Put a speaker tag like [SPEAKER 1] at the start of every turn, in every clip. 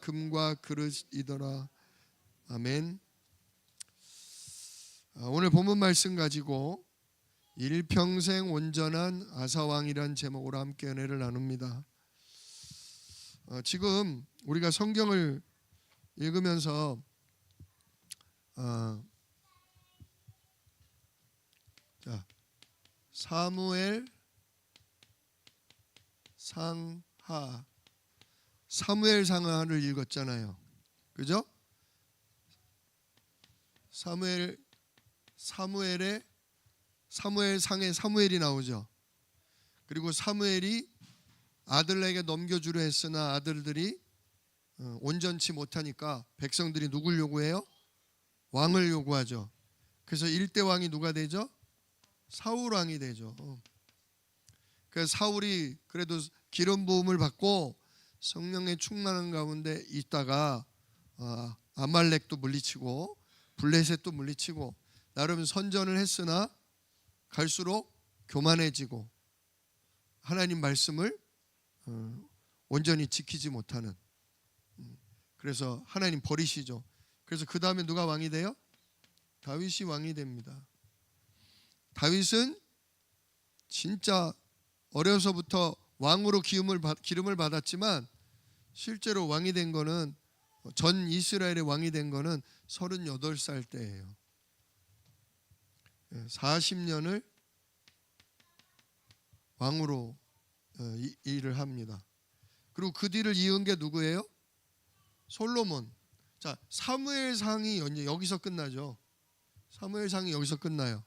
[SPEAKER 1] 금과 그릇이더라. 아멘. 오늘 본문 말씀 가지고 일평생 온전한 아사왕이란 제목으로 함께 은혜를 나눕니다. 지금 우리가 성경을 읽으면서 사무엘 상하, 사무엘 상하를 읽었잖아요. 그죠? 사무엘 상에 사무엘이 나오죠. 그리고 사무엘이 아들에게 넘겨주려 했으나 아들들이 온전치 못하니까 백성들이 누굴 요구해요? 왕을 요구하죠. 그래서 1대 왕이 누가 되죠? 사울 왕이 되죠. 그래서 사울이 그래도 기름 부음을 받고 성령의 충만한 가운데 있다가 아말렉도 물리치고 블레셋도 물리치고 나름 선전을 했으나 갈수록 교만해지고 하나님 말씀을 온전히 지키지 못하는, 그래서 하나님 버리시죠. 그래서 그 다음에 누가 왕이 돼요? 다윗이 왕이 됩니다. 다윗은 진짜 어려서부터 왕으로 기름을 받았지만 실제로 왕이 된 거는, 전 이스라엘의 왕이 된 거는 38살 때예요. 40년을 왕으로 일을 합니다. 그리고 그 뒤를 이은 게 누구예요? 솔로몬. 자, 사무엘상이 여기서 끝나죠. 사무엘상이 여기서 끝나요.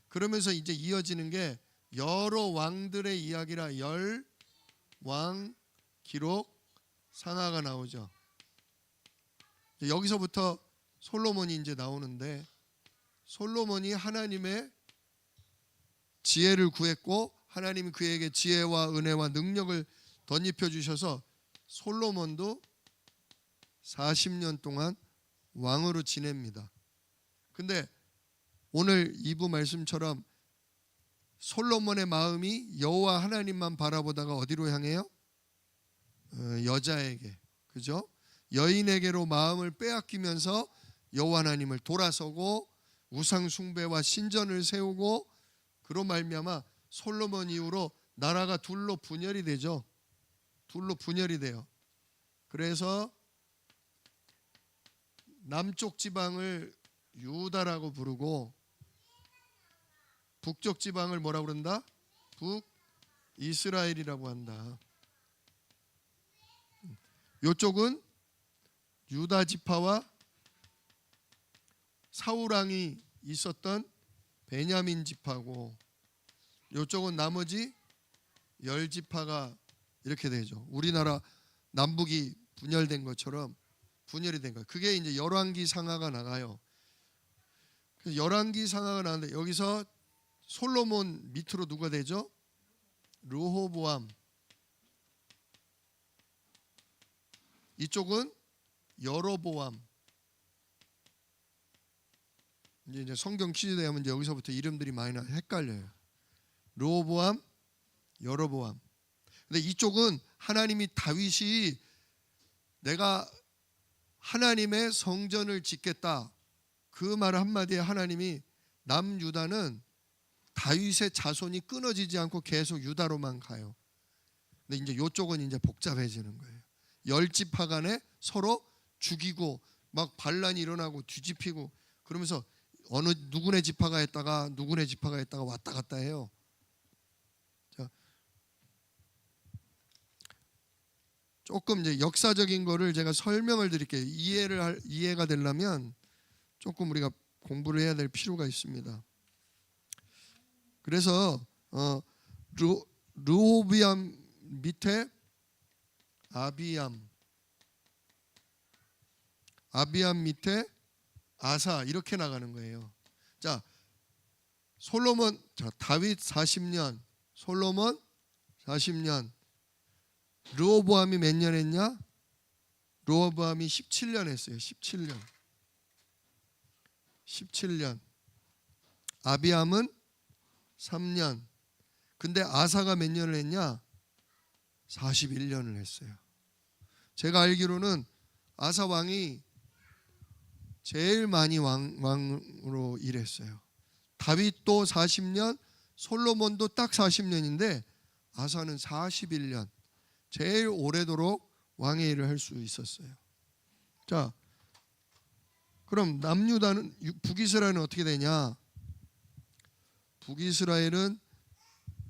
[SPEAKER 1] 그러면서 이제 이어지는 게 여러 왕들의 이야기라 열왕 기록 상하가 나오죠. 여기서부터 솔로몬이 이제 나오는데, 솔로몬이 하나님의 지혜를 구했고 하나님이 그에게 지혜와 은혜와 능력을 덧입혀 주셔서 솔로몬도 40년 동안 왕으로 지냅니다. 근데 오늘 2부 말씀처럼 솔로몬의 마음이 여호와 하나님만 바라보다가 어디로 향해요? 여자에게, 그죠? 여인에게로 마음을 빼앗기면서 여호와 하나님을 돌아서고 우상 숭배와 신전을 세우고, 그로 말미암아 솔로몬 이후로 나라가 둘로 분열이 되죠. 둘로 분열이 돼요. 그래서 남쪽 지방을 유다라고 부르고 북쪽 지방을 뭐라고 그런다? 북이스라엘이라고 한다. 이쪽은 유다 지파와 사울 왕이 있었던 베냐민 지파고, 이쪽은 나머지 10지파가 이렇게 되죠. 우리나라 남북이 분열된 것처럼 분열이 된 거예요. 그게 이제 열왕기 상하가 나가요. 그래서 열왕기 상하가 나는데 여기서 솔로몬 밑으로 누가 되죠? 르호보암. 이쪽은 여로보암. 이제 성경 퀴즈대하면 이제 여기서부터 이름들이 많이 헷갈려요. 르호보암, 여로보암. 근데 이쪽은 하나님이 다윗이 내가 하나님의 성전을 짓겠다, 그 말 한마디에 하나님이 남유다는 다윗의 자손이 끊어지지 않고 계속 유다로만 가요. 근데 이제 이쪽은 이제 복잡해지는 거예요. 10지파 간에 서로 죽이고 막 반란이 일어나고 뒤집히고 그러면서 어느 누구네 지파가 했다가 누구네 지파가 했다가 왔다 갔다 해요. 자, 조금 이제 역사적인 거를 제가 설명을 드릴게요. 이해가 되려면 조금 우리가 공부를 해야 될 필요가 있습니다. 그래서 르호보암 밑에 아비암 밑에 아사, 이렇게 나가는 거예요. 자, 다윗 40년, 솔로몬 40년. 르호보암이 몇 년 했냐? 르호보암이 17년 했어요. 17년. 아비암은 3년. 근데 아사가 몇 년을 했냐? 41년을 했어요. 제가 알기로는 아사 왕이 제일 많이 왕으로 일했어요. 다윗도 40년, 솔로몬도 딱 40년인데 아사는 41년, 제일 오래도록 왕의 일을 할 수 있었어요. 자, 그럼 남유다는, 북이스라엘은 어떻게 되냐? 북이스라엘은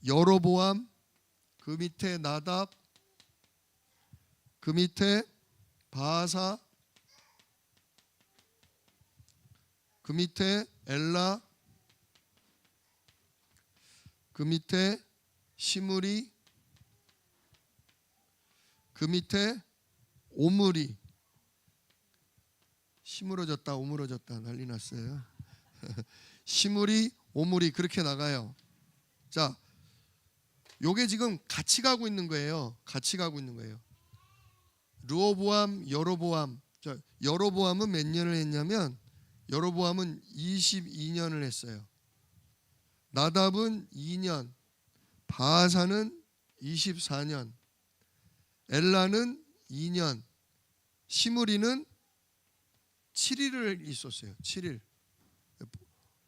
[SPEAKER 1] 여로보암, 그 밑에 나답, 그 밑에 바사, 그 밑에 엘라, 그 밑에 시므리, 그 밑에 오므리. 시무러졌다 오므러졌다 난리 났어요. 시므리, 오므리 그렇게 나가요. 자, 요게 지금 같이 가고 있는 거예요. 같이 가고 있는 거예요. 르호보암, 여로보암. 자, 여로보암은 몇 년을 했냐면 여로보암은 22년을 했어요. 나답은 2년, 바하사는 24년, 엘라는 2년, 시므리는 7일을 있었어요. 7일.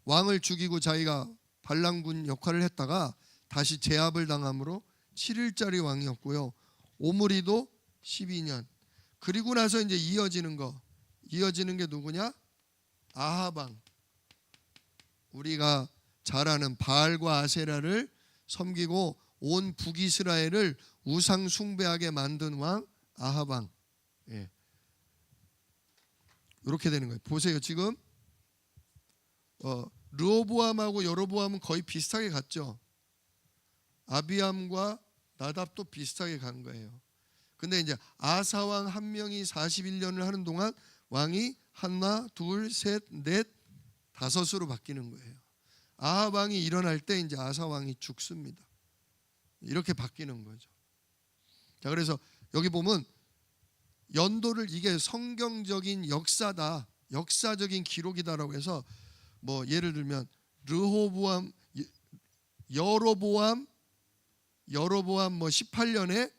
[SPEAKER 1] 왕을 죽이고 자기가 반란군 역할을 했다가 다시 제압을 당함으로 7일짜리 왕이었고요. 오므리도 12년. 그리고 나서 이제 이어지는 게 누구냐? 아하방. 우리가 잘 아는 바알과 아세라를 섬기고 온 북이스라엘을 우상 숭배하게 만든 왕 아하방. 예. 이렇게 되는 거예요. 보세요. 지금 르호보암하고 여로보암은 거의 비슷하게 갔죠. 아비암과 나답도 비슷하게 간 거예요. 근데 이제 아사 왕 한 명이 41년을 하는 동안 왕이 하나, 둘, 셋, 넷, 다섯으로 바뀌는 거예요. 아합 왕이 일어날 때 이제 아사 왕이 죽습니다. 이렇게 바뀌는 거죠. 자, 그래서 여기 보면 연도를, 이게 성경적인 역사다, 역사적인 기록이다라고 해서 뭐 예를 들면 르호보암, 여로보암 뭐 18년에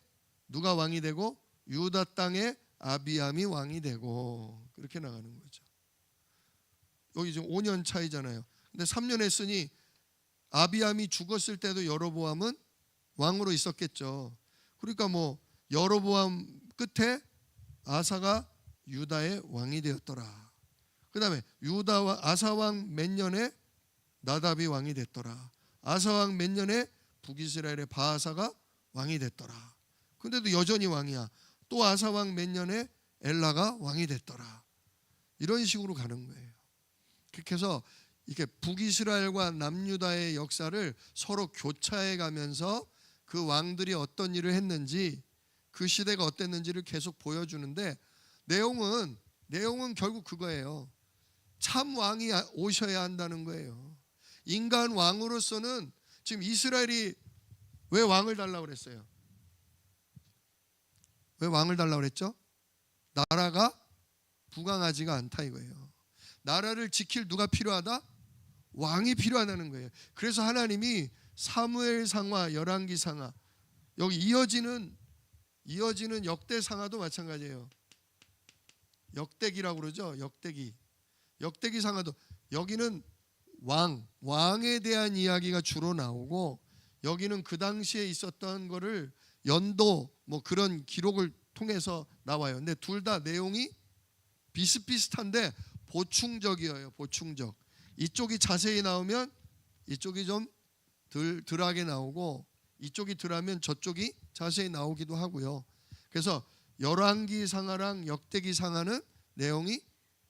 [SPEAKER 1] 누가 왕이 되고 유다 땅에 아비암이 왕이 되고 그렇게 나가는 거죠. 여기 지금 5년 차이잖아요. 근데 3년 했으니 아비암이 죽었을 때도 여로보암은 왕으로 있었겠죠. 그러니까 뭐 여로보암 끝에 아사가 유다의 왕이 되었더라. 그 다음에 아사 왕 몇 년에 나답이 왕이 됐더라. 아사 왕 몇 년에 북이스라엘의 바하사가 왕이 됐더라. 근데도 여전히 왕이야. 또 아사 왕 몇 년에 엘라가 왕이 됐더라. 이런 식으로 가는 거예요. 그렇게 해서 이렇게 북이스라엘과 남유다의 역사를 서로 교차해 가면서 그 왕들이 어떤 일을 했는지, 그 시대가 어땠는지를 계속 보여주는데, 내용은 결국 그거예요. 참 왕이 오셔야 한다는 거예요. 인간 왕으로서는 지금 이스라엘이 왜 왕을 달라고 그랬어요? 왜 왕을 달라고 그랬죠? 나라가 부강하지가 않다 이거예요. 나라를 지킬 누가 필요하다? 왕이 필요하다는 거예요. 그래서 하나님이 사무엘상하, 열왕기상하, 여기 이어지는 역대상하도 마찬가지예요. 역대기라고 그러죠. 역대기상하도 여기는 왕에 대한 이야기가 주로 나오고, 여기는 그 당시에 있었던 거를 연도 뭐 그런 기록을 통해서 나와요. 근데 둘 다 내용이 비슷비슷한데 보충적이에요. 보충적. 이쪽이 자세히 나오면 이쪽이 좀 덜하게 나오고, 이쪽이 덜하면 저쪽이 자세히 나오기도 하고요. 그래서 열왕기상하랑 역대기상하는 내용이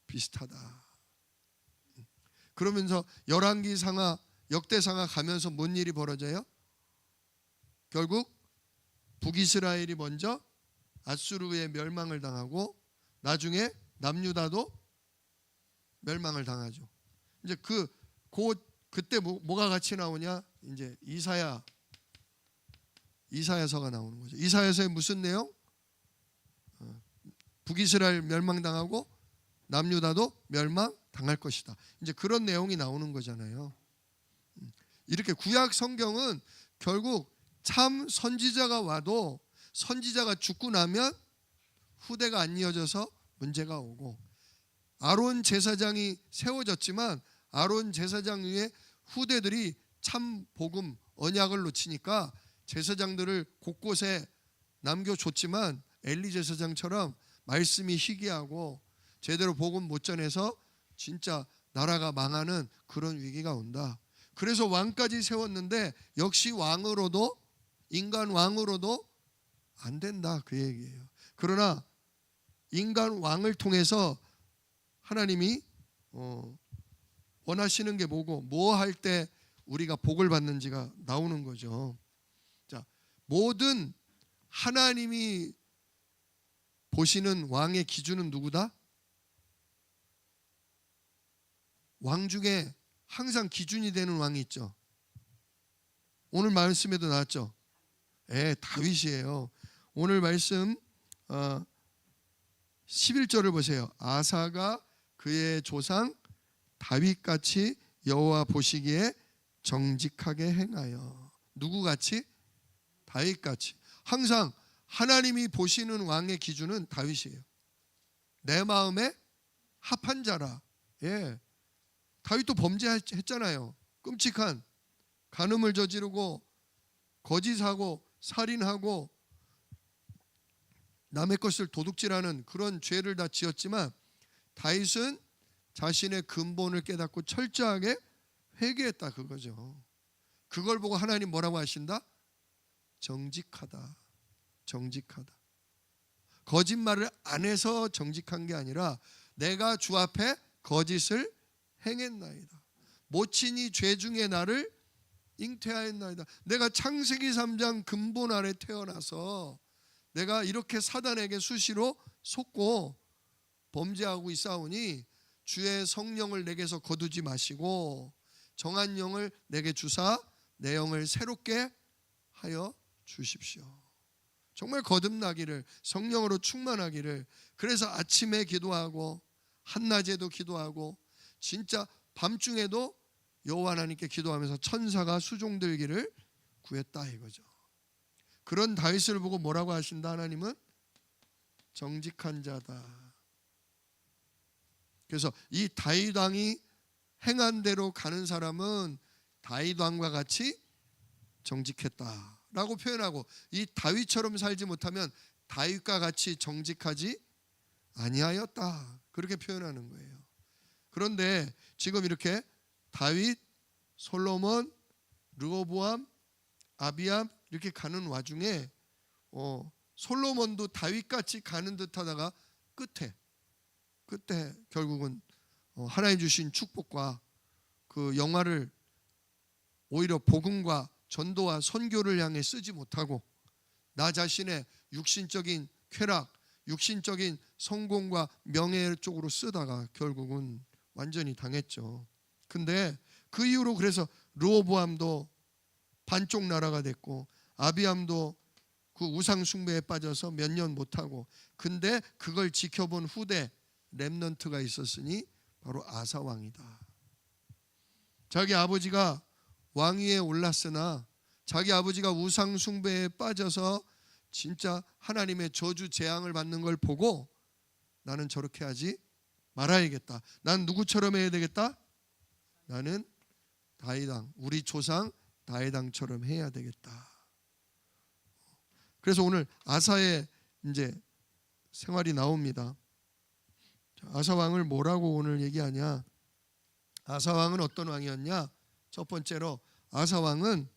[SPEAKER 1] 비슷하다. 그러면서 열왕기상하, 역대상하 가면서 뭔 일이 벌어져요? 결국 북이스라엘이 먼저 아수르의 멸망을 당하고 나중에 남유다도 멸망을 당하죠. 이제 그때 뭐가 같이 나오냐? 이제 이사야서가 나오는 거죠. 이사야서에 무슨 내용? 북이스라엘 멸망당하고 남유다도 멸망당할 것이다. 이제 그런 내용이 나오는 거잖아요. 이렇게 구약 성경은 결국 참 선지자가 와도 선지자가 죽고 나면 후대가 안 이어져서 문제가 오고, 아론 제사장이 세워졌지만 아론 제사장 위에 후대들이 참 복음 언약을 놓치니까 제사장들을 곳곳에 남겨줬지만 엘리 제사장처럼 말씀이 희귀하고 제대로 복음 못 전해서 진짜 나라가 망하는 그런 위기가 온다. 그래서 왕까지 세웠는데 역시 왕으로도, 인간 왕으로도 안 된다, 그 얘기예요. 그러나 인간 왕을 통해서 하나님이 원하시는 게 뭐고, 뭐 할 때 우리가 복을 받는지가 나오는 거죠. 자, 모든 하나님이 보시는 왕의 기준은 누구다? 왕 중에 항상 기준이 되는 왕이 있죠. 오늘 말씀에도 나왔죠. 다윗이에요. 오늘 말씀 11절을 보세요. 아사가 그의 조상 다윗같이 여호와 보시기에 정직하게 행하여. 누구같이? 다윗같이. 항상 하나님이 보시는 왕의 기준은 다윗이에요. 내 마음에 합한 자라. 다윗도 범죄했잖아요. 끔찍한 간음을 저지르고 거짓하고 살인하고 남의 것을 도둑질하는 그런 죄를 다 지었지만 다윗은 자신의 근본을 깨닫고 철저하게 회개했다, 그거죠. 그걸 보고 하나님 뭐라고 하신다? 정직하다. 정직하다. 거짓말을 안 해서 정직한 게 아니라 내가 주 앞에 거짓을 행했나이다. 모친이 죄 중에 나를 잉태하였나이다. 내가 창세기 3장 근본 아래 태어나서 내가 이렇게 사단에게 수시로 속고 범죄하고 있사오니 주의 성령을 내게서 거두지 마시고 정한 영을 내게 주사 내 영을 새롭게 하여 주십시오. 정말 거듭나기를, 성령으로 충만하기를. 그래서 아침에 기도하고 한낮에도 기도하고 진짜 밤중에도 여호와 하나님께 기도하면서 천사가 수종들기를 구했다, 이거죠. 그런 다윗을 보고 뭐라고 하신다? 하나님은 정직한 자다. 그래서 이 다윗 왕이 행한 대로 가는 사람은 다윗 왕과 같이 정직했다라고 표현하고, 이 다윗처럼 살지 못하면 다윗과 같이 정직하지 아니하였다, 그렇게 표현하는 거예요. 그런데 지금 이렇게 다윗, 솔로몬, 르호보암, 아비암 이렇게 가는 와중에 솔로몬도 다윗같이 가는 듯하다가 끝에 결국은 하나님 주신 축복과 그 영화를 오히려 복음과 전도와 선교를 향해 쓰지 못하고 나 자신의 육신적인 쾌락, 육신적인 성공과 명예 쪽으로 쓰다가 결국은 완전히 당했죠. 근데 그 이후로 그래서 르호보암도 반쪽 나라가 됐고 아비암도 그 우상 숭배에 빠져서 몇 년 못하고, 근데 그걸 지켜본 후대 렘넌트가 있었으니 바로 아사 왕이다. 자기 아버지가 왕위에 올랐으나 자기 아버지가 우상 숭배에 빠져서 진짜 하나님의 저주 재앙을 받는 걸 보고 나는 저렇게 하지 말아야겠다. 난 누구처럼 해야 되겠다? 나는 다윗왕, 우리 조상 다윗왕처럼 해야 되겠다. 그래서 오늘 아사의 이제 생활이 나옵니다. 아사 왕을 뭐라고 오늘 얘기하냐? 아사 왕은 어떤 왕이었냐? 첫 번째로 아사 왕은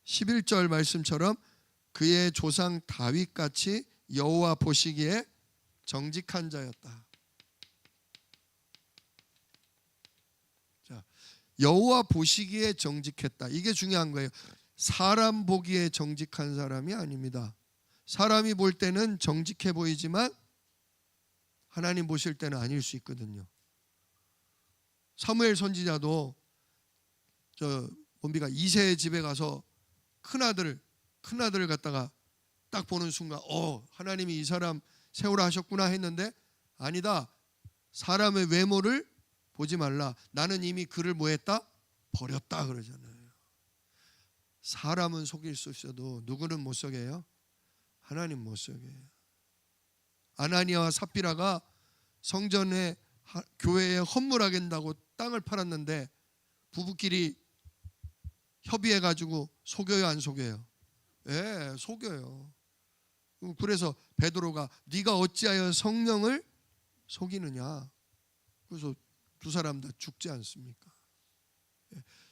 [SPEAKER 1] 11절 말씀처럼 그의 조상 다윗같이 여호와 보시기에 정직한 자였다. 자, 여호와 보시기에 정직했다. 이게 중요한 거예요. 사람 보기에 정직한 사람이 아닙니다. 사람이 볼 때는 정직해 보이지만 하나님 보실 때는 아닐 수 있거든요. 사무엘 선지자도 본비가 이새의 집에 가서 큰아들을 갖다가 딱 보는 순간 하나님이 이 사람 세우라 하셨구나 했는데, 아니다, 사람의 외모를 보지 말라, 나는 이미 그를 뭐했다? 버렸다 그러잖아요. 사람은 속일 수 있어도 누구는 못 속여요? 하나님 못 속여요. 아나니아와 삽비라가 성전에 교회에 헌물하겠다고 땅을 팔았는데 부부끼리 협의해가지고 속여요, 안 속여요? 예, 속여요. 그래서 베드로가 네가 어찌하여 성령을 속이느냐. 그래서 두 사람 다 죽지 않습니까?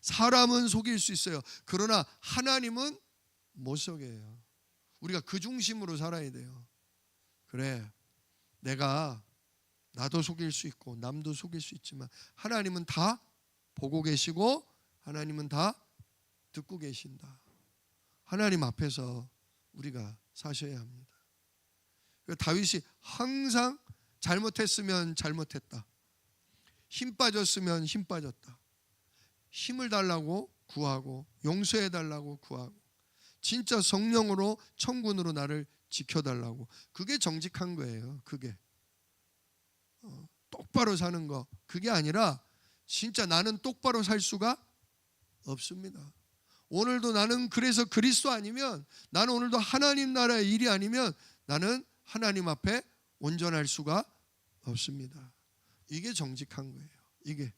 [SPEAKER 1] 사람은 속일 수 있어요. 그러나 하나님은 못 속여요. 우리가 그 중심으로 살아야 돼요. 그래, 나도 속일 수 있고 남도 속일 수 있지만 하나님은 다 보고 계시고 하나님은 다 듣고 계신다. 하나님 앞에서 우리가 사셔야 합니다. 다윗이 항상 잘못했으면 잘못했다, 힘 빠졌으면 힘 빠졌다, 힘을 달라고 구하고 용서해 달라고 구하고 진짜 성령으로 천군으로 나를 지켜달라고. 그게 정직한 거예요. 그게 똑바로 사는 거. 그게 아니라 진짜 나는 똑바로 살 수가 없습니다. 오늘도 나는 그래서 그리스도 아니면, 나는 오늘도 하나님 나라의 일이 아니면 나는 하나님 앞에 온전할 수가 없습니다. 이게 정직한 거예요. 이게.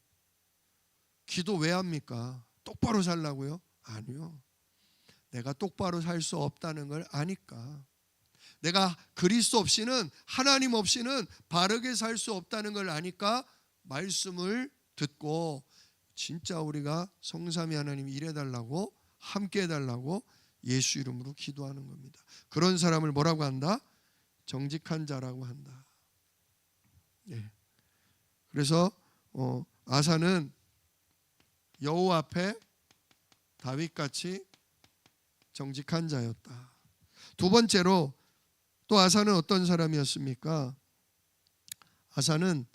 [SPEAKER 1] 기도 왜 합니까? 똑바로 살라고요? 아니요. 내가 똑바로 살 수 없다는 걸 아니까. 내가 그리스도 없이는, 하나님 없이는 바르게 살 수 없다는 걸 아니까 말씀을 듣고 진짜 우리가 성삼위 하나님 일해달라고, 함께 해달라고 예수 이름으로 기도하는 겁니다. 그런 사람을 뭐라고 한다? 정직한 자라고 한다. 예. 그래서 아사는 여호와 앞에 다윗같이 정직한 자였다. 두 번째로 또 아사는 어떤 사람이었습니까? 아사는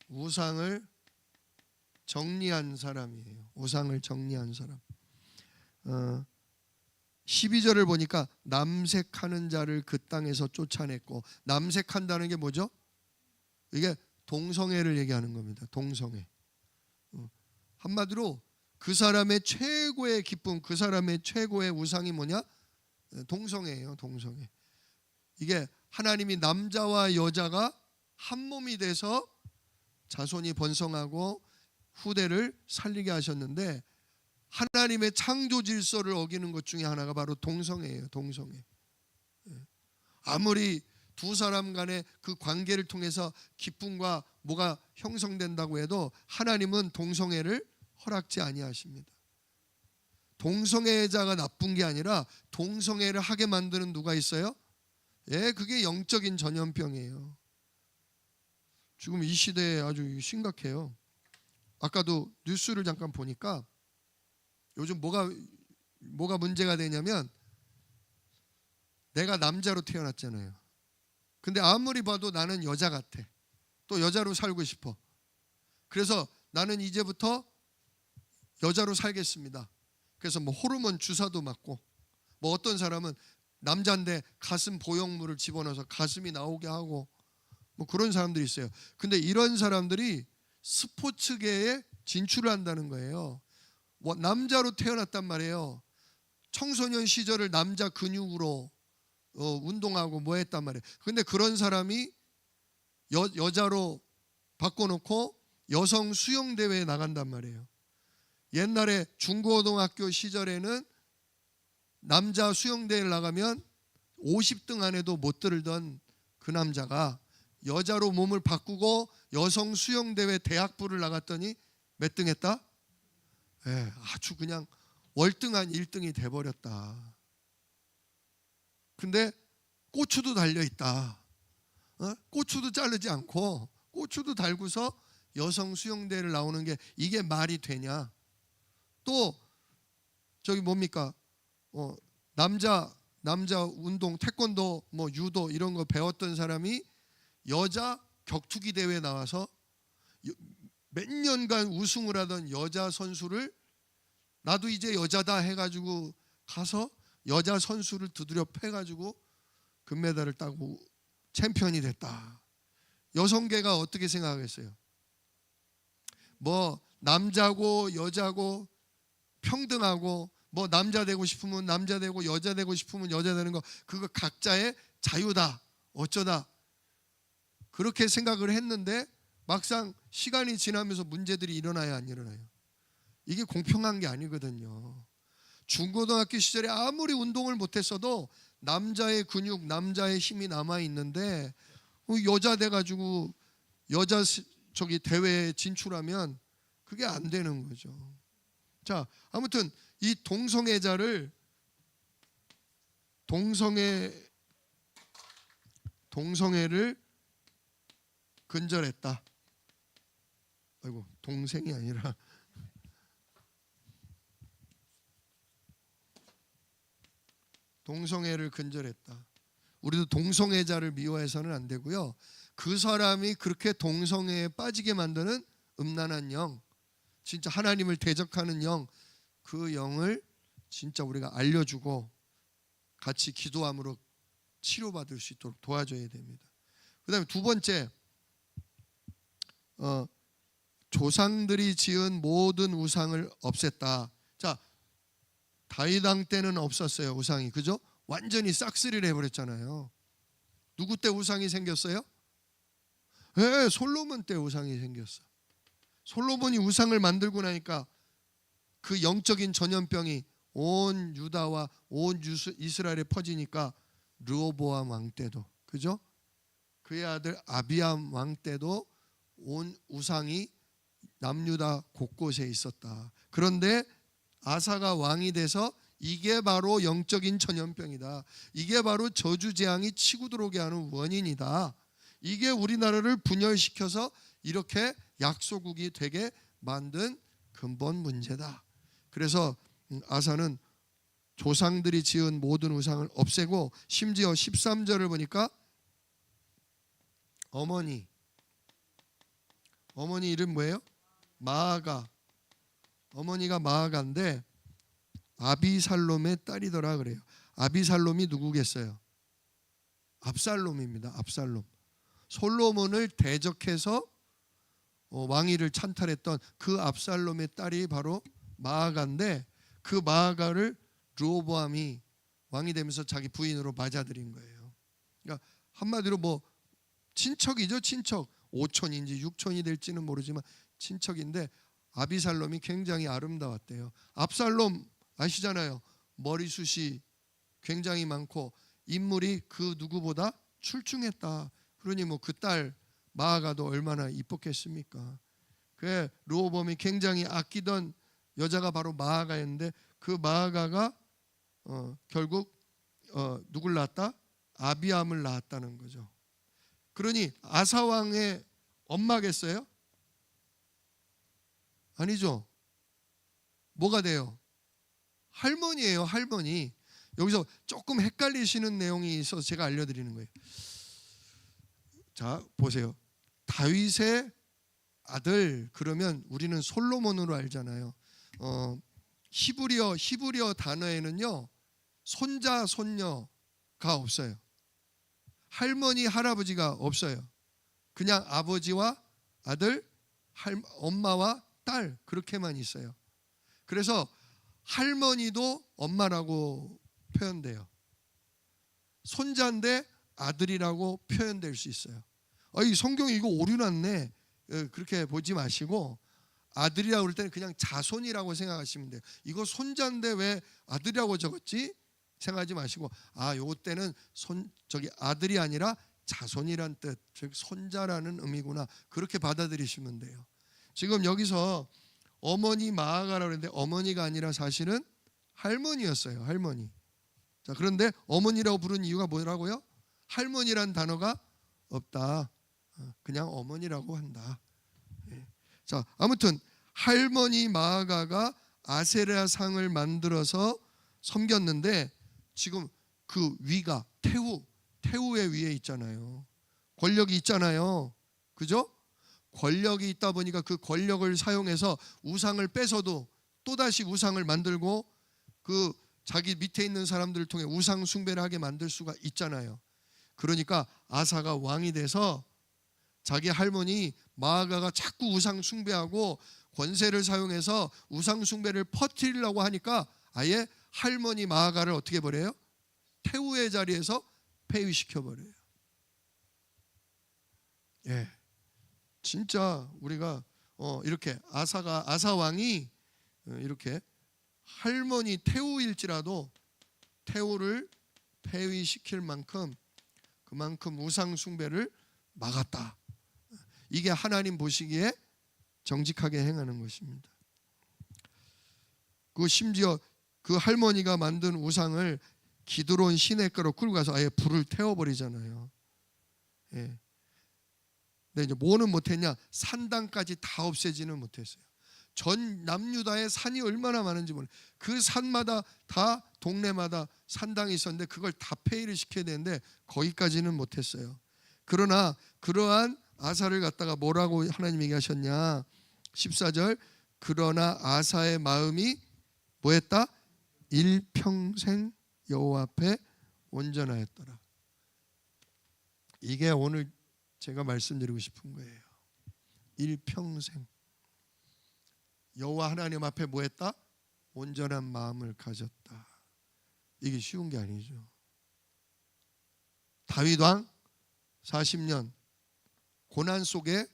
[SPEAKER 1] 우상을 정리한 사람이에요. 우상을 정리한 사람. 12절을 보니까 남색하는 자를 그 땅에서 쫓아냈고, 남색한다는 게 뭐죠? 이게 동성애를 얘기하는 겁니다. 동성애. 한마디로 그 사람의 최고의 기쁨, 그 사람의 최고의 우상이 뭐냐? 동성애예요. 동성애. 이게 하나님이 남자와 여자가 한 몸이 돼서 자손이 번성하고 후대를 살리게 하셨는데, 하나님의 창조 질서를 어기는 것 중에 하나가 바로 동성애예요. 동성애. 아무리 두 사람 간의 그 관계를 통해서 기쁨과 뭐가 형성된다고 해도 하나님은 동성애를 허락지 아니하십니다. 동성애자가 나쁜 게 아니라 동성애를 하게 만드는 누가 있어요? 예, 그게 영적인 전염병이에요. 지금 이 시대에 아주 심각해요. 아까도 뉴스를 잠깐 보니까 요즘 뭐가 문제가 되냐면, 내가 남자로 태어났잖아요. 근데 아무리 봐도 나는 여자 같아. 또 여자로 살고 싶어. 그래서 나는 이제부터 여자로 살겠습니다. 그래서 뭐 호르몬 주사도 맞고, 뭐 어떤 사람은 남자인데 가슴 보형물을 집어넣어서 가슴이 나오게 하고, 뭐 그런 사람들이 있어요. 근데 이런 사람들이 스포츠계에 진출을 한다는 거예요. 남자로 태어났단 말이에요. 청소년 시절을 남자 근육으로 운동하고 뭐 했단 말이에요. 근데 그런 사람이 여자로 바꿔놓고 여성 수영대회에 나간단 말이에요. 옛날에 중고등학교 시절에는 남자 수영대회를 나가면 50등 안에도 못 들던 그 남자가 여자로 몸을 바꾸고 여성 수영대회 대학부를 나갔더니 몇 등 했다? 네, 아주 그냥 월등한 1등이 돼버렸다. 근데 고추도 달려있다. 고추도 자르지 않고 고추도 달고서 여성 수영대회를 나오는 게 이게 말이 되냐. 또 저기 뭡니까, 남자 운동, 태권도, 뭐 유도 이런 거 배웠던 사람이 여자 격투기 대회에 나와서 몇 년간 우승을 하던 여자 선수를 나도 이제 여자다 해가지고 가서 여자 선수를 두드려 패가지고 금메달을 따고 챔피언이 됐다. 여성계가 어떻게 생각하겠어요? 뭐 남자고 여자고 평등하고 뭐 남자 되고 싶으면 남자 되고 여자 되고 싶으면 여자 되는 거, 그거 각자의 자유다 어쩌다 그렇게 생각을 했는데 막상 시간이 지나면서 문제들이 일어나요, 안 일어나요? 이게 공평한 게 아니거든요. 중고등학교 시절에 아무리 운동을 못했어도 남자의 근육, 남자의 힘이 남아 있는데 여자 돼가지고 여자 대회에 진출하면 그게 안 되는 거죠. 자, 아무튼 이 동성애자를 동성애를 근절했다. 아이고, 동생이 아니라 동성애를 근절했다. 우리도 동성애자를 미워해서는 안 되고요. 그 사람이 그렇게 동성애에 빠지게 만드는 음란한 영, 진짜 하나님을 대적하는 영, 그 영을 진짜 우리가 알려주고 같이 기도함으로 치료받을 수 있도록 도와줘야 됩니다. 그 다음에 두 번째, 조상들이 지은 모든 우상을 없앴다. 자, 다윗 왕 때는 없었어요, 우상이. 그죠? 완전히 싹쓸이를 해버렸잖아요. 누구 때 우상이 생겼어요? 네, 솔로몬 때 우상이 생겼어. 솔로몬이 우상을 만들고 나니까 그 영적인 전염병이 온 유다와 온 이스라엘에 퍼지니까 르호보암 왕 때도, 그죠? 그의 아들 아비암 왕 때도 온 우상이 남유다 곳곳에 있었다. 그런데 아사가 왕이 돼서 이게 바로 영적인 전염병이다. 이게 바로 저주재앙이 치고 들어오게 하는 원인이다. 이게 우리나라를 분열시켜서 이렇게 약소국이 되게 만든 근본 문제다. 그래서 아사는 조상들이 지은 모든 우상을 없애고 심지어 13절을 보니까 어머니 이름 뭐예요? 마아가. 어머니가 마아가인데 아비살롬의 딸이더라 그래요. 아비살롬이 누구겠어요? 압살롬입니다. 압살롬. 솔로몬을 대적해서 왕위를 찬탈했던 그 압살롬의 딸이 바로 마아가인데, 그 마아가를 르호보암이 왕이 되면서 자기 부인으로 맞아들인 거예요. 그러니까 한마디로 뭐 친척이죠, 친척. 5촌인지 6촌이 될지는 모르지만 친척인데 아비살롬이 굉장히 아름다웠대요. 압살롬 아시잖아요. 머리숱이 굉장히 많고 인물이 그 누구보다 출중했다. 그러니 뭐 그 딸 마아가도 얼마나 이뻤겠습니까? 그 르호보암이 굉장히 아끼던 여자가 바로 마아가였는데 그 마아가가 결국 누굴 낳았다? 아비암을 낳았다는 거죠. 그러니 아사 왕의 엄마겠어요? 아니죠. 뭐가 돼요? 할머니예요, 할머니. 여기서 조금 헷갈리시는 내용이 있어서 제가 알려드리는 거예요. 자, 보세요. 다윗의 아들 그러면 우리는 솔로몬으로 알잖아요. 히브리어 단어에는요 손자 손녀가 없어요. 할머니 할아버지가 없어요. 그냥 아버지와 아들, 엄마와 딸 그렇게만 있어요. 그래서 할머니도 엄마라고 표현돼요. 손자인데 아들이라고 표현될 수 있어요. 이 성경이 이거 오류 났네 그렇게 보지 마시고 아들이라고 그럴 때는 그냥 자손이라고 생각하시면 돼요. 이거 손자인데 왜 아들이라고 적었지? 생각하지 마시고 요거 때는 아들이 아니라 자손이란 뜻, 즉 손자라는 의미구나 그렇게 받아들이시면 돼요. 지금 여기서 어머니 마아가라고 했는데 어머니가 아니라 사실은 할머니였어요. 할머니. 자, 그런데 어머니라고 부른 이유가 뭐라고요? 할머니란 단어가 없다. 그냥 어머니라고 한다. 자, 아무튼 할머니 마아가가 아세라 상을 만들어서 섬겼는데 지금 그 위가 태우의 위에 있잖아요. 권력이 있잖아요. 그죠? 권력이 있다 보니까 그 권력을 사용해서 우상을 뺏어도 또다시 우상을 만들고 그 자기 밑에 있는 사람들을 통해 우상 숭배를 하게 만들 수가 있잖아요. 그러니까 아사가 왕이 돼서 자기 할머니 마아가가 자꾸 우상 숭배하고 권세를 사용해서 우상 숭배를 퍼뜨리려고 하니까 아예 할머니 마아가를 어떻게 버려요? 태우의 자리에서 폐위시켜 버려요. 예, 진짜 우리가 이렇게 아사 왕이 이렇게 할머니 태우일지라도 태우를 폐위시킬 만큼 그만큼 우상 숭배를 막았다. 이게 하나님 보시기에 정직하게 행하는 것입니다. 그 심지어 그 할머니가 만든 우상을 기드론 시내가로 끌고 가서 아예 불을 태워버리잖아요. 예. 근데 이제 뭐는 못했냐? 산당까지 다 없애지는 못했어요. 전 남유다에 산이 얼마나 많은지 몰라요. 그 산마다 다 동네마다 산당이 있었는데 그걸 다 폐위를 시켜야 되는데 거기까지는 못했어요. 그러나 그러한 아사를 갖다가 뭐라고 하나님 얘기하셨냐? 14절, 그러나 아사의 마음이 뭐했다? 일평생 여호와 앞에 온전하였더라. 이게 오늘 제가 말씀드리고 싶은 거예요. 일평생 여호와 하나님 앞에 뭐했다? 온전한 마음을 가졌다. 이게 쉬운 게 아니죠. 다윗 왕 40년 고난 속에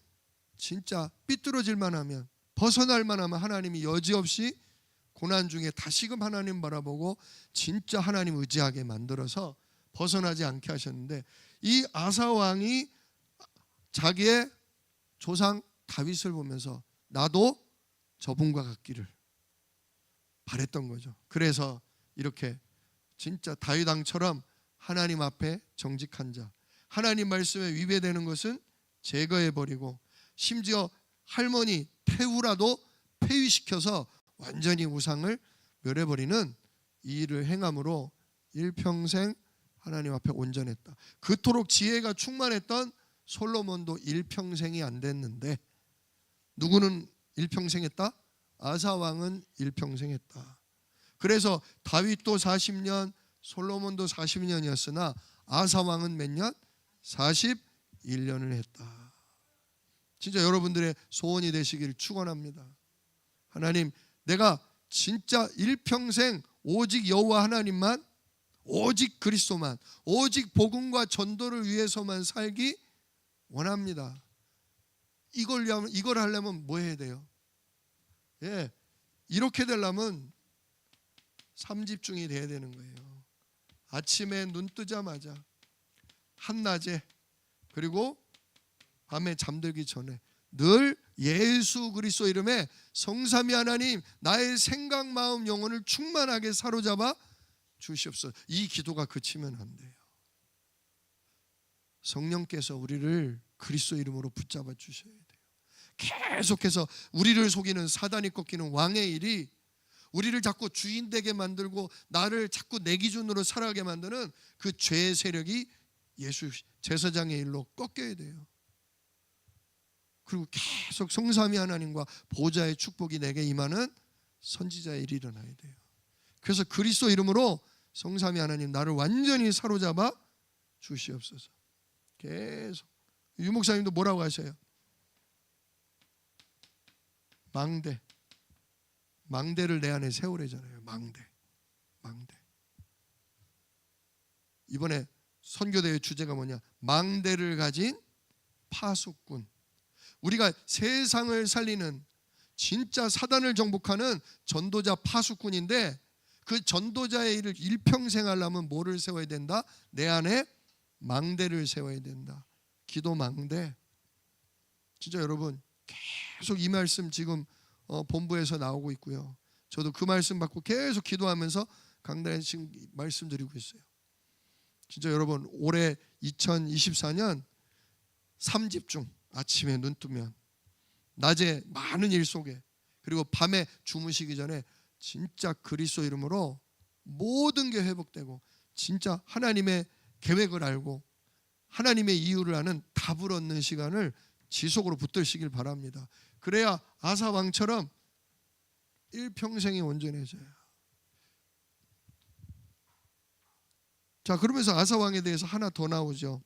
[SPEAKER 1] 진짜 삐뚤어질만 하면, 벗어날만 하면 하나님이 여지없이 고난 중에 다시금 하나님 바라보고 진짜 하나님 의지하게 만들어서 벗어나지 않게 하셨는데, 이 아사 왕이 자기의 조상 다윗을 보면서 나도 저분과 같기를 바랬던 거죠. 그래서 이렇게 진짜 다윗 왕처럼 하나님 앞에 정직한 자, 하나님 말씀에 위배되는 것은 제거해버리고, 심지어 할머니 태우라도 폐위시켜서 완전히 우상을 멸해버리는 이 일을 행함으로 일평생 하나님 앞에 온전했다. 그토록 지혜가 충만했던 솔로몬도 일평생이 안 됐는데, 누구는 일평생 했다? 아사 왕은 일평생 했다. 그래서 다윗도 40년, 솔로몬도 40년이었으나 아사 왕은 몇 년? 41년을 했다. 진짜 여러분들의 소원이 되시기를 축원합니다. 하나님, 내가 진짜 일평생 오직 여호와 하나님만, 오직 그리스도만, 오직 복음과 전도를 위해서만 살기 원합니다. 이걸 하려면 뭐 해야 돼요? 예, 이렇게 되려면 3집중이 돼야 되는 거예요. 아침에 눈 뜨자마자, 한낮에, 그리고 밤에 잠들기 전에 늘 예수 그리스도 이름에 성삼위 하나님, 나의 생각, 마음, 영혼을 충만하게 사로잡아 주시옵소서. 이 기도가 그치면 안 돼요. 성령께서 우리를 그리스도 이름으로 붙잡아 주셔야 돼요. 계속해서 우리를 속이는 사단이 꺾이는 왕의 일이 우리를 자꾸 주인 되게 만들고 나를 자꾸 내 기준으로 살아가게 만드는 그 죄의 세력이 예수 제사장의 일로 꺾여야 돼요. 그리고 계속 성삼위 하나님과 보좌의 축복이 내게 임하는 선지자의 일이 일어나야 돼요. 그래서 그리스도 이름으로 성삼위 하나님, 나를 완전히 사로잡아 주시옵소서. 계속. 유 목사님도 뭐라고 하셔요? 망대를 내 안에 세우래잖아요. 망대. 이번에 선교대회 주제가 뭐냐? 망대를 가진 파수꾼. 우리가 세상을 살리는 진짜 사단을 정복하는 전도자 파수꾼인데, 그 전도자의 일을 일평생 하려면 뭐를 세워야 된다? 내 안에 망대를 세워야 된다. 기도 망대. 진짜 여러분, 계속 이 말씀 지금 본부에서 나오고 있고요. 저도 그 말씀 받고 계속 기도하면서 강단에 지금 말씀드리고 있어요. 진짜 여러분, 올해 2024년 3집중, 아침에 눈 뜨면, 낮에 많은 일 속에, 그리고 밤에 주무시기 전에 진짜 그리스도 이름으로 모든 게 회복되고 진짜 하나님의 계획을 알고 하나님의 이유를 아는 답을 얻는 시간을 지속으로 붙들시길 바랍니다. 그래야 아사 왕처럼 일평생이 온전해져요. 자, 그러면서 아사 왕에 대해서 하나 더 나오죠.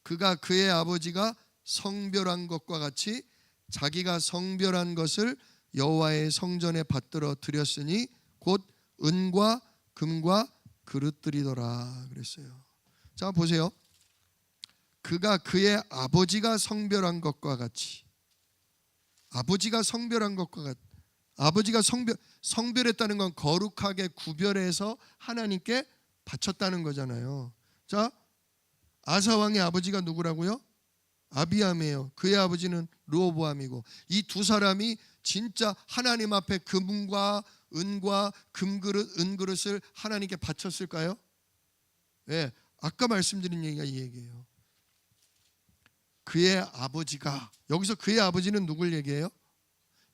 [SPEAKER 1] 그가 그의 아버지가 성별한 것과 같이 자기가 성별한 것을 여호와의 성전에 받들어 드렸으니 곧 은과 금과 그릇들이더라 그랬어요. 자 보세요. 그가 그의 아버지가 성별한 것과 같이, 아버지가 성별한 것과 같이, 아버지가 성별했다는 건 거룩하게 구별해서 하나님께 바쳤다는 거잖아요. 자, 아사 왕의 아버지가 누구라고요? 아비암이에요. 그의 아버지는 르호보암이고, 이 두 사람이 진짜 하나님 앞에 금과 은과 금그릇, 은그릇을 하나님께 바쳤을까요? 네, 아까 말씀드린 얘기가 이 얘기예요. 그의 아버지가, 여기서 그의 아버지는 누굴 얘기해요?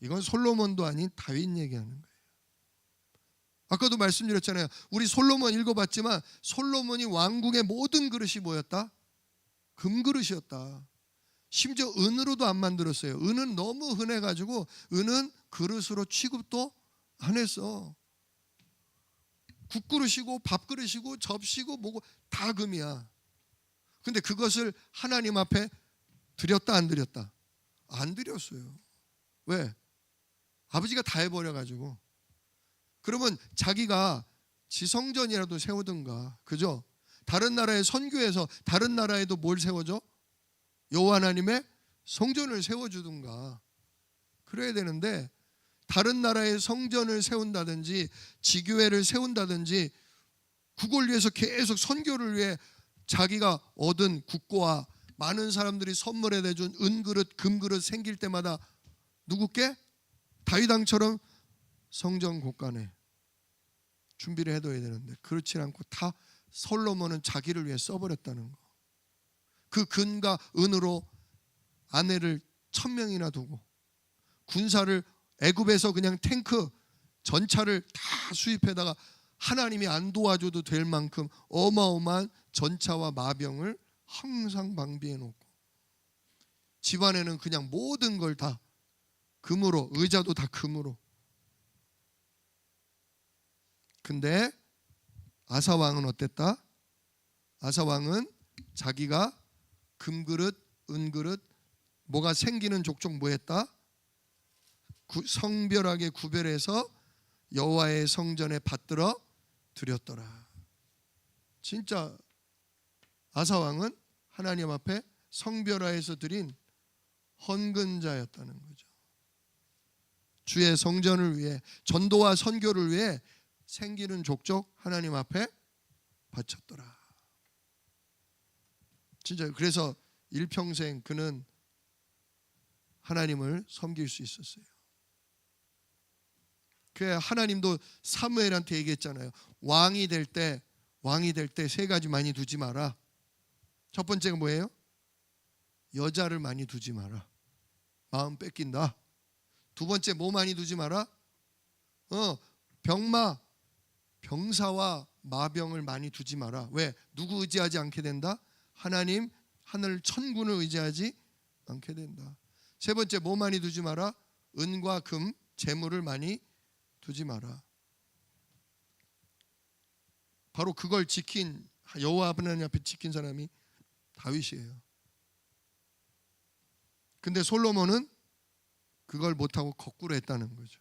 [SPEAKER 1] 이건 솔로몬도 아닌 다윗 얘기하는 거예요. 아까도 말씀드렸잖아요. 우리 솔로몬 읽어봤지만 솔로몬이 왕궁의 모든 그릇이 뭐였다? 금그릇이었다. 심지어 은으로도 안 만들었어요. 은은 너무 흔해가지고 은은 그릇으로 취급도 안 했어. 국그릇이고 밥그릇이고 접시고 뭐고 다 금이야. 근데 그것을 하나님 앞에 드렸다 안 드렸다? 안 드렸어요. 왜? 아버지가 다 해버려가지고. 그러면 자기가 지성전이라도 세우든가, 그죠? 다른 나라의 선교에서 다른 나라에도 뭘 세워줘? 여호와 하나님의 성전을 세워주든가 그래야 되는데, 다른 나라의 성전을 세운다든지 지교회를 세운다든지 그걸 위해서 계속 선교를 위해 자기가 얻은 국고와 많은 사람들이 선물해 내준 은그릇 금그릇 생길 때마다 누구께? 다윗 왕처럼 성전 곳간에 준비를 해둬야 되는데 그렇지 않고 다 솔로몬은 자기를 위해 써버렸다는 거. 그 금과 은으로 아내를 1000명이나 두고 군사를 애굽에서 그냥 탱크 전차를 다 수입해다가 하나님이 안 도와줘도 될 만큼 어마어마한 전차와 마병을 항상 방비해 놓고, 집안에는 그냥 모든 걸 다 금으로, 의자도 다 금으로. 근데 아사 왕은 어땠다? 아사 왕은 자기가 금그릇, 은그릇 뭐가 생기는 족족 뭐 했다? 성별하게 구별해서 여호와의 성전에 받들어 드렸더라. 진짜 아사 왕은 하나님 앞에 성별화해서 드린 헌근자였다는 거죠. 주의 성전을 위해, 전도와 선교를 위해 생기는 족족 하나님 앞에 바쳤더라. 진짜 그래서 일평생 그는 하나님을 섬길 수 있었어요. 그 하나님도 사무엘한테 얘기했잖아요. 왕이 될 때 세 가지 많이 두지 마라. 첫 번째가 뭐예요? 여자를 많이 두지 마라. 마음 뺏긴다. 두 번째 뭐 많이 두지 마라? 병사와 마병을 많이 두지 마라. 왜? 누구 의지하지 않게 된다? 하나님, 하늘 천군을 의지하지 않게 된다. 세 번째 뭐 많이 두지 마라? 은과 금, 재물을 많이 두지 마라. 바로 그걸 지킨, 여호와 하나님 앞에 지킨 사람이 다윗이에요. 근데 솔로몬은 그걸 못하고 거꾸로 했다는 거죠.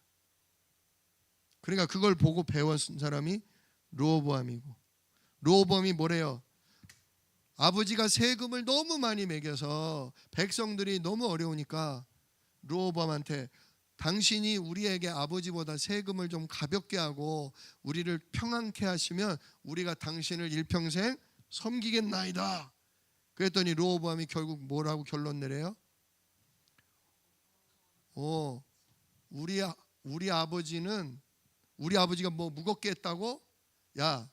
[SPEAKER 1] 그러니까 그걸 보고 배운 사람이 르호보암이고, 르호보암이 뭐래요? 아버지가 세금을 너무 많이 매겨서 백성들이 너무 어려우니까 르호보암한테 당신이 우리에게 아버지보다 세금을 좀 가볍게 하고 우리를 평안케 하시면 우리가 당신을 일평생 섬기겠나이다. 그랬더니 르호보암이 결국 뭐라고 결론 내려요? 우리 아버지가 뭐 무겁게 했다고? 야,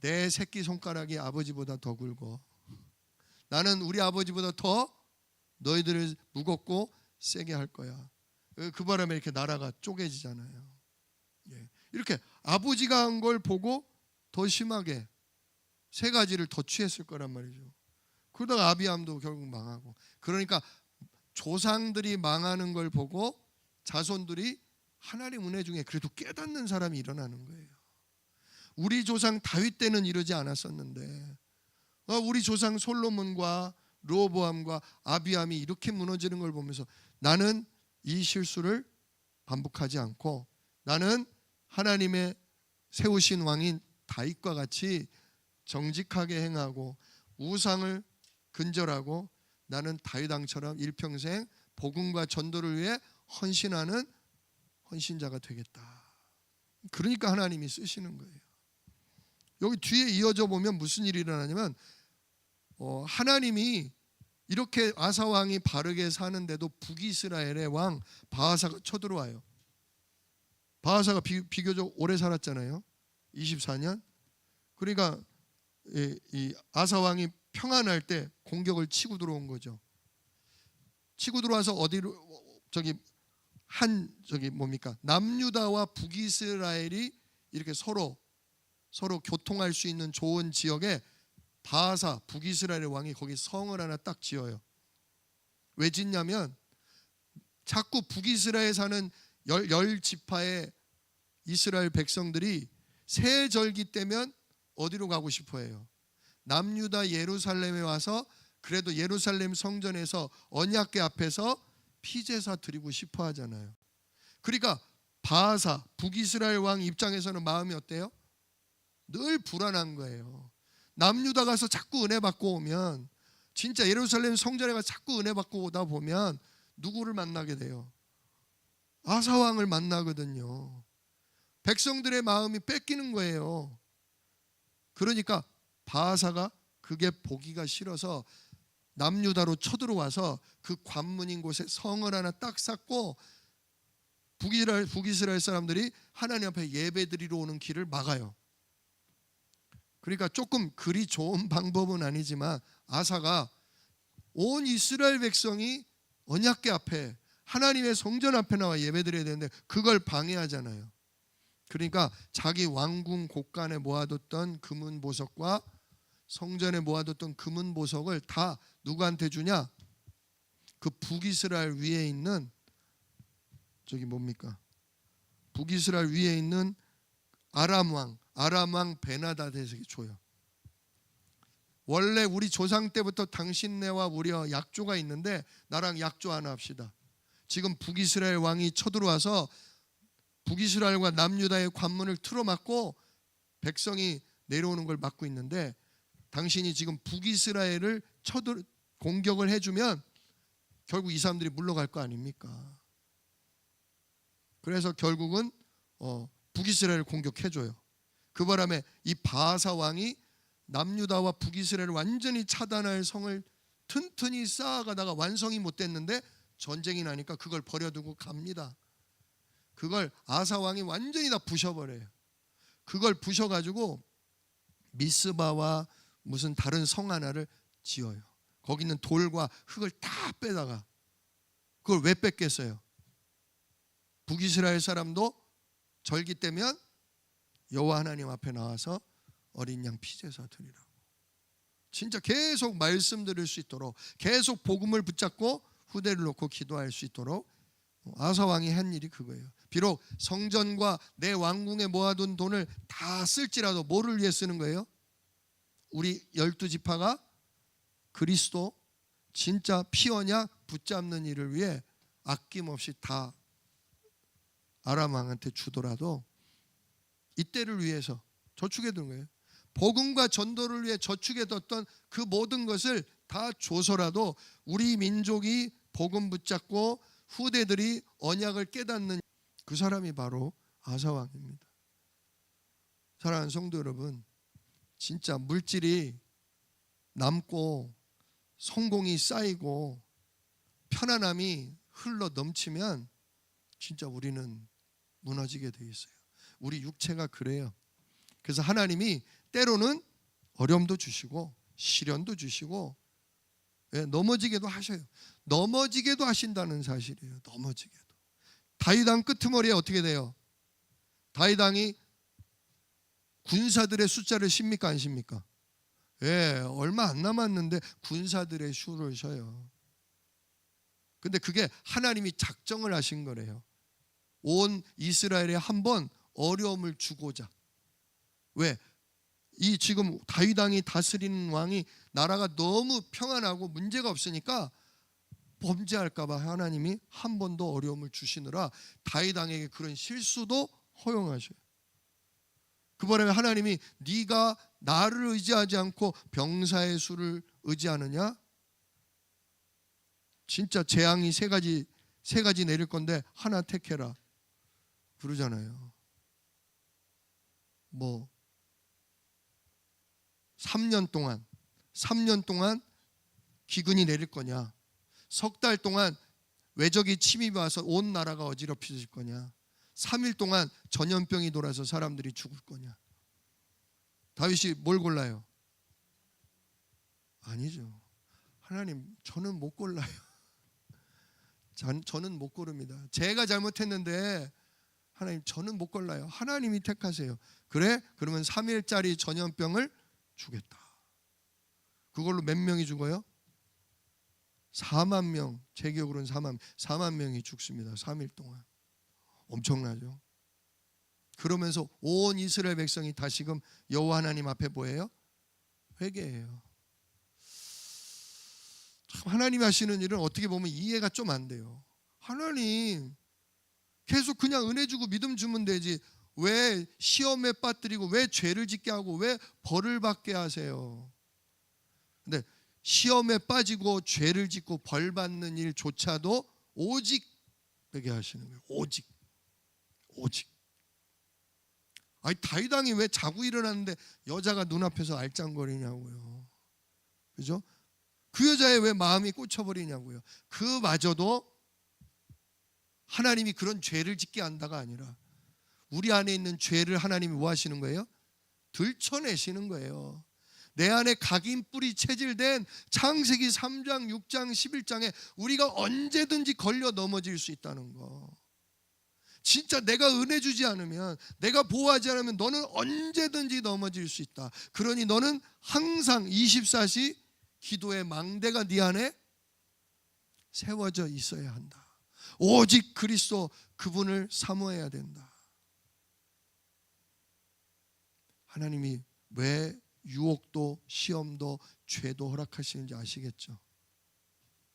[SPEAKER 1] 내 새끼 손가락이 아버지보다 더 굵어. 나는 우리 아버지보다 더 너희들을 무겁고 세게 할 거야. 그 바람에 이렇게 나라가 쪼개지잖아요. 이렇게 아버지가 한 걸 보고 더 심하게 세 가지를 더 취했을 거란 말이죠. 그러다가 아비암도 결국 망하고. 그러니까 조상들이 망하는 걸 보고 자손들이 하나님 은혜 중에 그래도 깨닫는 사람이 일어나는 거예요. 우리 조상 다윗 때는 이러지 않았었는데 우리 조상 솔로몬과 르호보암과 아비암이 이렇게 무너지는 걸 보면서 나는 이 실수를 반복하지 않고 나는 하나님의 세우신 왕인 다윗과 같이 정직하게 행하고 우상을 근절하고 나는 다윗 왕처럼 일평생 복음과 전도를 위해 헌신하는 헌신자가 되겠다. 그러니까 하나님이 쓰시는 거예요. 여기 뒤에 이어져 보면 무슨 일이 일어나냐면 하나님이 이렇게 아사 왕이 바르게 사는데도 북이스라엘의 왕 바하사가 쳐들어와요. 바하사가 비교적 오래 살았잖아요. 24년. 그러니까 이 아사 왕이 평안할 때 공격을 치고 들어온 거죠. 치고 들어와서 어디로 뭡니까? 남유다와 북이스라엘이 이렇게 서로 교통할 수 있는 좋은 지역에 바하사 북이스라엘의 왕이 거기 성을 하나 딱 지어요. 왜 짓냐면 자꾸 북이스라엘에 사는 열 지파의 이스라엘 백성들이 새 절기 때면 어디로 가고 싶어 해요? 남유다 예루살렘에 와서 그래도 예루살렘 성전에서 언약궤 앞에서 피제사 드리고 싶어 하잖아요. 그러니까 바하사 북이스라엘 왕 입장에서는 마음이 어때요? 늘 불안한 거예요. 남유다 가서 자꾸 은혜 받고 오면, 진짜 예루살렘 성전에 가서 자꾸 은혜 받고 오다 보면 누구를 만나게 돼요? 아사 왕을 만나거든요. 백성들의 마음이 뺏기는 거예요. 그러니까 바하사가 그게 보기가 싫어서 남유다로 쳐들어와서 그 관문인 곳에 성을 하나 딱 쌓고 북이스라엘 사람들이 하나님 앞에 예배드리러 오는 길을 막아요. 그러니까 조금 그리 좋은 방법은 아니지만 아사가 온 이스라엘 백성이 언약궤 앞에 하나님의 성전 앞에 나와 예배드려야 되는데 그걸 방해하잖아요. 그러니까 자기 왕궁 곳간에 모아뒀던 금은 보석과 성전에 모아뒀던 금은 보석을 다 누구한테 주냐? 그 북이스라엘 위에 있는 북이스라엘 위에 있는 아람 왕 베나다드에게 줘요. 원래 우리 조상 때부터 당신네와 우리와 약조가 있는데 나랑 약조 하나 합시다. 지금 북이스라엘 왕이 쳐들어와서 북이스라엘과 남유다의 관문을 틀어막고 백성이 내려오는 걸 막고 있는데 당신이 지금 북이스라엘을 공격을 해주면 결국 이 사람들이 물러갈 거 아닙니까? 그래서 결국은 북이스라엘을 공격해줘요. 그 바람에 이 바하사 왕이 남유다와 북이스라엘을 완전히 차단할 성을 튼튼히 쌓아가다가 완성이 못 됐는데 전쟁이 나니까 그걸 버려두고 갑니다. 그걸 아사 왕이 완전히 다 부셔버려요. 그걸 부셔가지고 미스바와 무슨 다른 성 하나를 지어요. 거기 있는 돌과 흙을 다 빼다가. 그걸 왜 뺐겠어요? 북이스라엘 사람도 절기 때면 여호와 하나님 앞에 나와서 어린 양 피제사 드리라고. 진짜 계속 말씀 들을 수 있도록, 계속 복음을 붙잡고 후대를 놓고 기도할 수 있도록 아사 왕이 한 일이 그거예요. 비록 성전과 내 왕궁에 모아둔 돈을 다 쓸지라도 뭐를 위해 쓰는 거예요? 우리 12지파가 그리스도 진짜 피 언약 붙잡는 일을 위해 아낌없이 다 아람 왕한테 주더라도 이때를 위해서 저축해 둔 거예요. 복음과 전도를 위해 저축해 뒀던 그 모든 것을 다 줘서라도 우리 민족이 복음 붙잡고 후대들이 언약을 깨닫는 그 사람이 바로 아사 왕입니다. 사랑하는 성도 여러분, 진짜 물질이 남고 성공이 쌓이고 편안함이 흘러 넘치면 진짜 우리는 무너지게 돼 있어요. 우리 육체가 그래요. 그래서 하나님이 때로는 어려움도 주시고 시련도 주시고 넘어지게도 하셔요. 넘어지게도 하신다는 사실이에요. 넘어지게도. 다윗 왕 끄트머리에 어떻게 돼요? 다윗 왕이 군사들의 숫자를 십니까 안 십니까? 얼마 안 남았는데 군사들의 수를 쉬어요. 근데 그게 하나님이 작정을 하신 거래요. 온 이스라엘에 한번 어려움을 주고자. 왜? 이 지금 다윗 왕이 다스리는 왕이 나라가 너무 평안하고 문제가 없으니까 범죄할까 봐 하나님이 한 번 더 어려움을 주시느라 다윗 왕에게 그런 실수도 허용하셔요. 그번에 하나님이 네가 나를 의지하지 않고 병사의 수를 의지하느냐? 진짜 재앙이 세 가지 내릴 건데 하나 택해라 그러잖아요. 뭐 3년 동안 기근이 내릴 거냐? 석 달 동안 외적이 침입이 와서 온 나라가 어지럽혀질 거냐? 3일 동안 전염병이 돌아서 사람들이 죽을 거냐? 다윗이 뭘 골라요? 아니죠. 하나님, 저는 못 골라요. 저는 못 고릅니다. 제가 잘못했는데 하나님, 저는 못 골라요. 하나님이 택하세요. 그래? 그러면 3일짜리 전염병을 주겠다. 그걸로 몇 명이 죽어요? 4만 명. 제 기억으로는 4만 명이 죽습니다. 3일 동안. 엄청나죠. 그러면서 온 이스라엘 백성이 다시금 여호와 하나님 앞에 뭐예요? 회개해요. 참 하나님이 하시는 일은 어떻게 보면 이해가 좀 안 돼요. 하나님 계속 그냥 은혜 주고 믿음 주면 되지 왜 시험에 빠뜨리고 왜 죄를 짓게 하고 왜 벌을 받게 하세요? 근데 시험에 빠지고 죄를 짓고 벌 받는 일조차도 오직 되게 하시는 거예요. 오직. 아니 다윗 왕이 왜 자고 일어났는데 여자가 눈앞에서 알짱거리냐고요. 그죠? 그 여자에 왜 마음이 꽂혀버리냐고요. 그마저도 하나님이 그런 죄를 짓게 한다가 아니라 우리 안에 있는 죄를 하나님이 뭐 하시는 거예요? 들춰내시는 거예요. 내 안에 각인 뿌리 체질된 창세기 3장, 6장, 11장에 우리가 언제든지 걸려 넘어질 수 있다는 거. 진짜 내가 은혜 주지 않으면, 내가 보호하지 않으면 너는 언제든지 넘어질 수 있다. 그러니 너는 항상 24시 기도의 망대가 네 안에 세워져 있어야 한다. 오직 그리스도 그분을 사모해야 된다. 하나님이 왜 유혹도 시험도 죄도 허락하시는지 아시겠죠?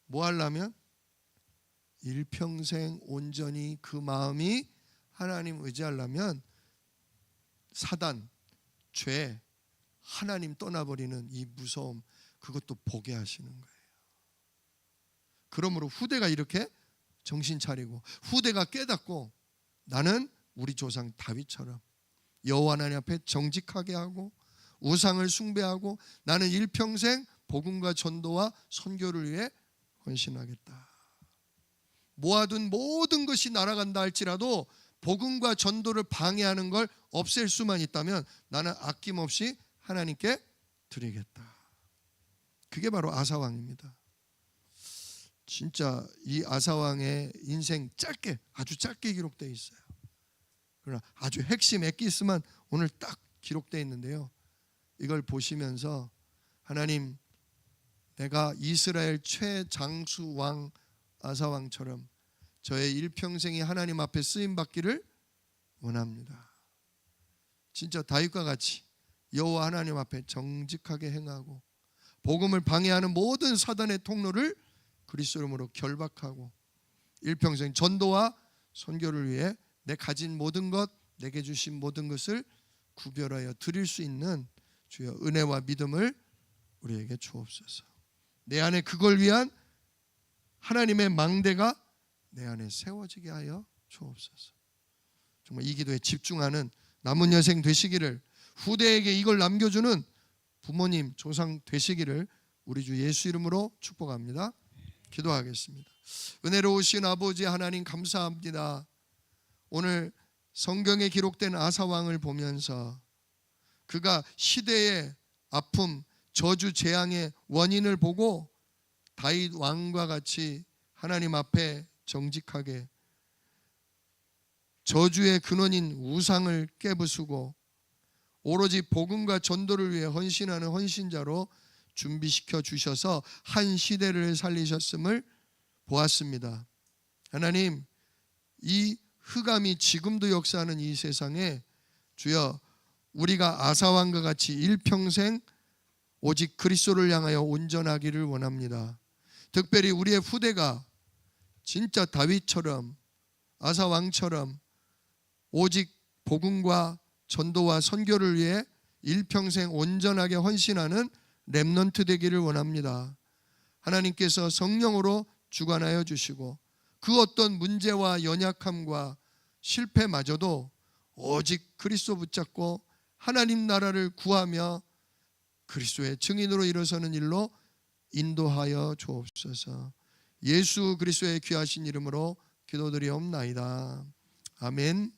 [SPEAKER 1] 뭐 하려면? 일평생 온전히 그 마음이 하나님 의지하려면 사단, 죄, 하나님 떠나버리는 이 무서움, 그것도 보게 하시는 거예요. 그러므로 후대가 이렇게 정신 차리고 후대가 깨닫고 나는 우리 조상 다윗처럼 여호와 하나님 앞에 정직하게 하고 우상을 숭배하고 나는 일평생 복음과 전도와 선교를 위해 헌신하겠다. 모아둔 모든 것이 날아간다 할지라도 복음과 전도를 방해하는 걸 없앨 수만 있다면 나는 아낌없이 하나님께 드리겠다. 그게 바로 아사왕입니다. 진짜 이 아사왕의 인생 짧게, 아주 짧게 기록되어 있어요. 그러나 아주 핵심 엑기스만 오늘 딱 기록되어 있는데요. 이걸 보시면서 하나님, 내가 이스라엘 최장수 왕 아사왕처럼 저의 일평생이 하나님 앞에 쓰임받기를 원합니다. 진짜 다윗과 같이 여호와 하나님 앞에 정직하게 행하고 복음을 방해하는 모든 사단의 통로를 그리스도 이름으로 결박하고 일평생 전도와 선교를 위해 내 가진 모든 것, 내게 주신 모든 것을 구별하여 드릴 수 있는 주여 은혜와 믿음을 우리에게 주옵소서. 내 안에 그걸 위한 하나님의 망대가 내 안에 세워지게 하여 주옵소서. 정말 이 기도에 집중하는 남은 여생 되시기를, 후대에게 이걸 남겨주는 부모님, 조상 되시기를 우리 주 예수 이름으로 축복합니다. 기도하겠습니다. 은혜로우신 아버지 하나님, 감사합니다. 오늘 성경에 기록된 아사왕을 보면서 그가 시대의 아픔, 저주, 재앙의 원인을 보고 다윗 왕과 같이 하나님 앞에 정직하게 저주의 근원인 우상을 깨부수고 오로지 복음과 전도를 위해 헌신하는 헌신자로 준비시켜 주셔서 한 시대를 살리셨음을 보았습니다. 하나님, 이 흑암이 지금도 역사하는 이 세상에 주여 우리가 아사왕과 같이 일평생 오직 그리스도를 향하여 온전하기를 원합니다. 특별히 우리의 후대가 진짜 다윗처럼 아사왕처럼 오직 복음과 전도와 선교를 위해 일평생 온전하게 헌신하는 렘넌트 되기를 원합니다. 하나님께서 성령으로 주관하여 주시고 그 어떤 문제와 연약함과 실패마저도 오직 그리스도 붙잡고 하나님 나라를 구하며 그리스도의 증인으로 일어서는 일로 인도하여 주옵소서. 예수 그리스도의 귀하신 이름으로 기도드리옵나이다. 아멘.